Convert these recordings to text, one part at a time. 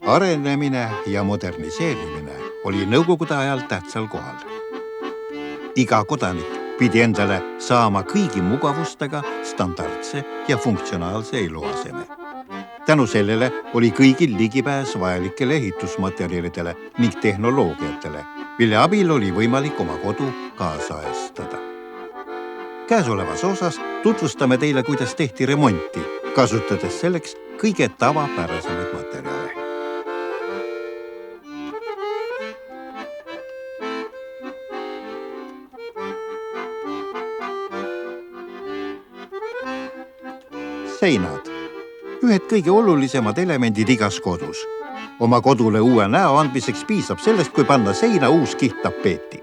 Arenemine ja moderniseerimine oli nõukogude ajal tähtsal kohal. Iga kodanik pidi endale saama kõigi mugavustega standardse ja funktsionaalse eluaseme. Tänu sellele oli kõigil ligipääs vajalikele ehitusmaterjalidele ning tehnoloogiatele, mille abil oli võimalik oma kodu kaasajastada. Käesolevas osas tutvustame teile, kuidas tehti remonti, kasutades selleks kõige tavapärasemaid materjale. Seinad. Ühed kõige olulisemad elemendid igas kodus. Oma kodule uue näo andmiseks piisab sellest, kui panna seina uus kiht tapeeti.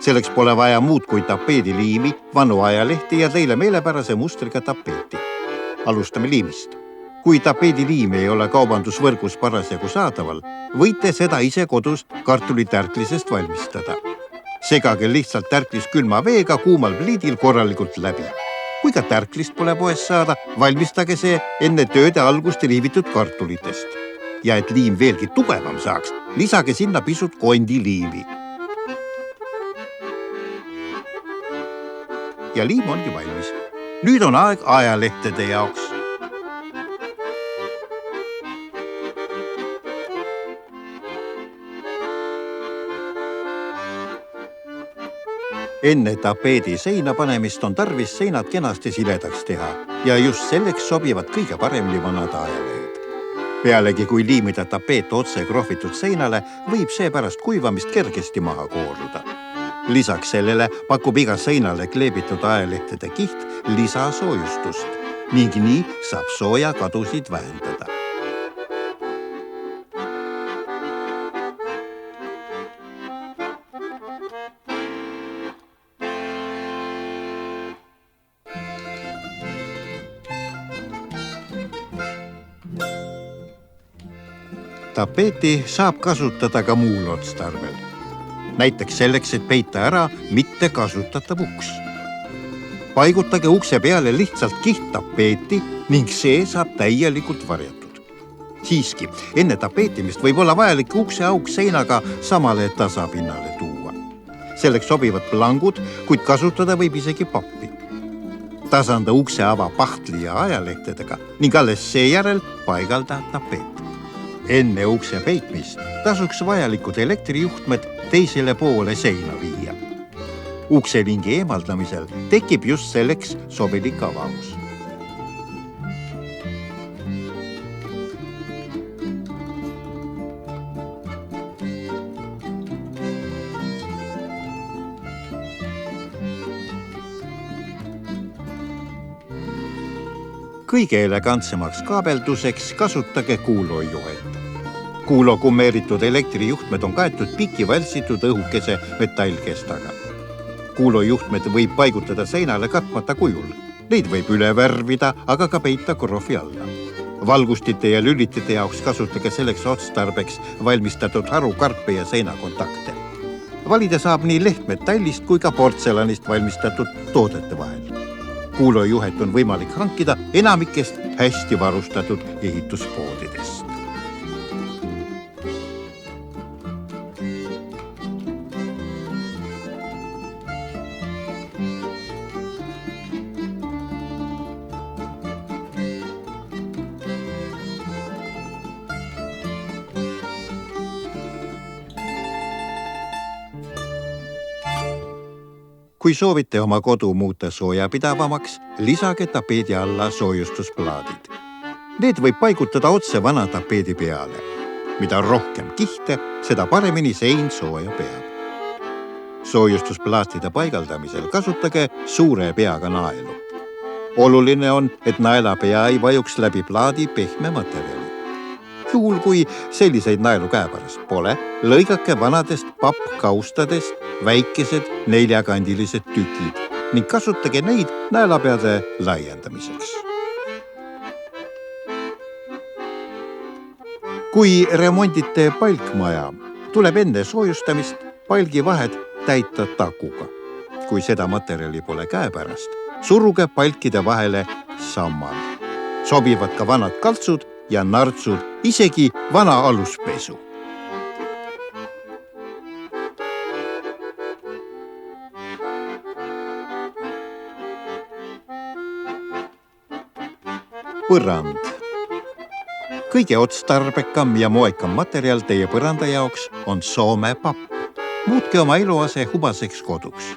Selleks pole vaja muud kui tapeediliimi, vanu ajalehti ja teile meelepärase mustriga tapeeti. Alustame liimist. Kui tapeediliim ei ole kaubandusvõrgus parasjagu saadaval, võite seda ise kodus kartulitärklisest valmistada. Segage lihtsalt tärklis külma veega kuumal pliidil korralikult läbi. Kui ka tärklist pole poes saada, valmistage see enne tööde algust liivitud kartulitest. Ja et liim veelgi tugevam saaks, lisage sinna pisut kondiliimi. Ja liim ongi valmis. Nüüd on aeg ajalehtede jaoks. Enne tapeedi seina panemist on tarvis seinad kenasti siledaks teha ja just selleks sobivad kõige paremini vanad ajalehed. Pealegi, kui liimida tapeet otse krohvitud seinale, võib see pärast kuivamist kergesti maha kooruda. Lisaks sellele pakub iga seinale kleebitud ajalehtede kiht lisasoojustust ning nii saab sooja kadusid vähendada. Tapeeti saab kasutada ka muul otstarbel. Näiteks selleks, et peita ära mitte kasutatav uks. Paigutage ukse peale lihtsalt kiht tapeeti ning see saab täielikult varjatud. Siiski, enne tapeetimist võib olla vajalik ukse auk seinaga samale tasapinnale tuua. Selleks sobivad plangud, kuid kasutada võib isegi pappi. Tasanda ukse ava pahtli ja ajalehtedega ning alles seejärel paigalda tapeet. Enne ukse peitmist tasuks vajalikud elektrijuhtmed teisele poole seina viia. Ukselingi eemaldamisel tekib just selleks sobilik avaus. Kõige elegantsemaks kaabelduseks kasutage kuulojuhet. Kuulo kummeeritud elektrijuhtmed on kaetud piki valsitud õhukese metallkestaga. Kuulojuhtmed võib paigutada seinale katmata kujul. Neid võib üle värvida, aga ka peita krohvi alla. Valgustite ja lülitite jaoks kasutage selleks otstarbeks valmistatud harukarpe ja seinakontakte. Valida saab nii lehtmetallist kui ka portselanist valmistatud toodete vahel. Kuulojuhet on võimalik hankida enamikest hästi varustatud ehituspoodidest. Kui soovite oma kodu muuta soojapidavamaks, lisage tapeedi alla soojustusplaadid. Need võib paigutada otse vana tapeedi peale. Mida rohkem kihte, seda paremini sein sooja peab. Soojustusplaatide paigaldamisel kasutage suure peaga naelu. Oluline on, et naelapea ei vajuks läbi plaadi pehme materjali. Juhul, kui selliseid naelu käepärast pole, lõigake vanadest pappkaustadest väikesed neljakandilised tükid ning kasutage neid naelapeade laiendamiseks. Kui remondite palkmaja, tuleb enne soojustamist palgi vahed täita takuga. Kui seda materjali pole käepärast, suruge palkide vahele sammal. Sobivad ka vanad kaltsud ja nartsud, isegi vana aluspesu. Põrand. Kõige otstarbekam ja moekam materjal teie põranda jaoks on Soome papp. Muutke oma eluase hubaseks koduks.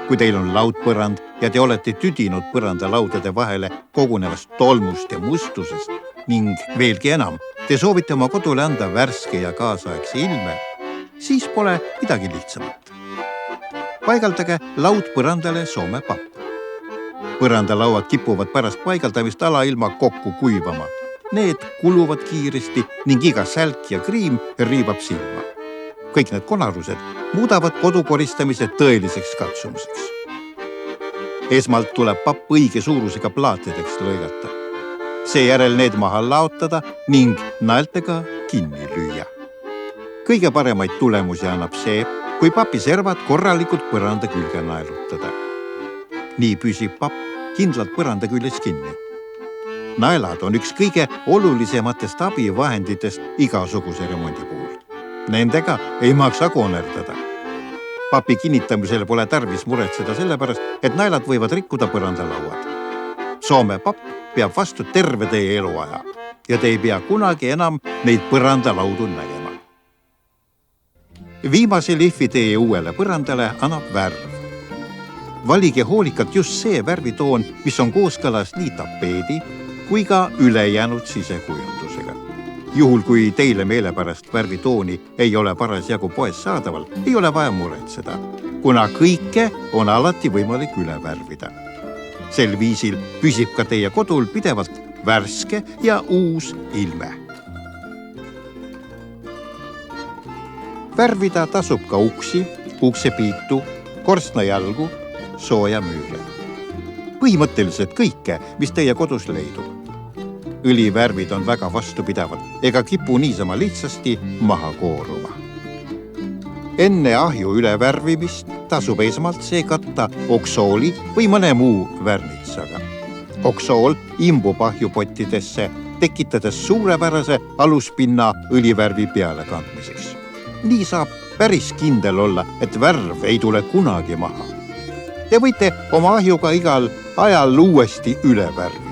Kui teil on laudpõrand ja te olete tüdinud põrandalaudade vahele kogunevast tolmust ja mustusest ning veelgi enam, te soovite oma kodule anda värske ja kaasaegse ilme, siis pole midagi lihtsamat. Paigaldage laudpõrandale Soome papp. Põrandalauad kipuvad pärast paigaldamist alailma kokku kuivama. Need kuluvad kiiresti ning iga sälk ja kriim riibab silma. Kõik need konarused muudavad kodukoristamise tõeliseks katsumuseks. Esmalt tuleb papp õige suurusega plaatideks lõigata. Seejärel need maha laotada ning naeltega kinni lüüa. Kõige paremaid tulemusi annab see, kui papiservad korralikult põranda külge naelutada. Nii püsib papp kindlalt põranda küljes kinni. Naelad on üks kõige olulisematest abivahenditest igasuguse remondi puhul. Nendega ei maksa konerdada. Papi kinnitamisel pole tarvis muretseda sellepärast, et naelad võivad rikkuda põrandalauad. Soome papp peab vastu terve teie eluaja ja te ei pea kunagi enam neid põrandalaudu nägema. Viimase lihvi teie uuele põrandale annab värv. Valige hoolikalt just see värvitoon, mis on kooskõlas nii tapeedi kui ka ülejäänud sisekujundusega. Juhul, kui teile meelepärast värvitooni ei ole parasjagu poes saadaval, ei ole vaja muretseda, kuna kõike on alati võimalik üle värvida. Sel viisil püsib ka teie kodul pidevalt värske ja uus ilme. Värvida tasub ka uksi, uksepiitu, korstnajalgu, sooja müüre. Põhimõtteliselt kõike, mis teie kodus leidub. Õlivärvid on väga vastupidavad ega kipu niisama lihtsasti maha kooruma. Enne ahju ülevärvimist tasub esmalt see katta oksooli või mõne muu värnitsaga. Oksool imbub ahjupottidesse, tekitades suurepärase aluspinna õlivärvi peale kandmiseks. Nii saab päris kindel olla, et värv ei tule kunagi maha. Te võite oma ahjuga igal ajal uuesti üle värvida.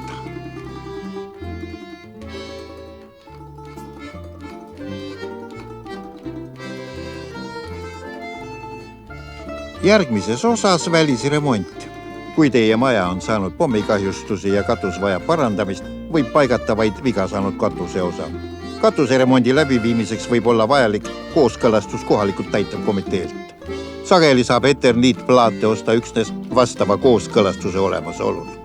Järgmises osas välisremont. Kui teie maja on saanud pommikahjustusi ja katus vajab parandamist, võib paigata vaid viga saanud katuse osa. Katuseremondi läbiviimiseks võib olla vajalik kooskõlastus kohalikult täitevkomiteelt. Sageli saab Eternit plaate osta üksnes vastava kooskõlastuse olemasolul.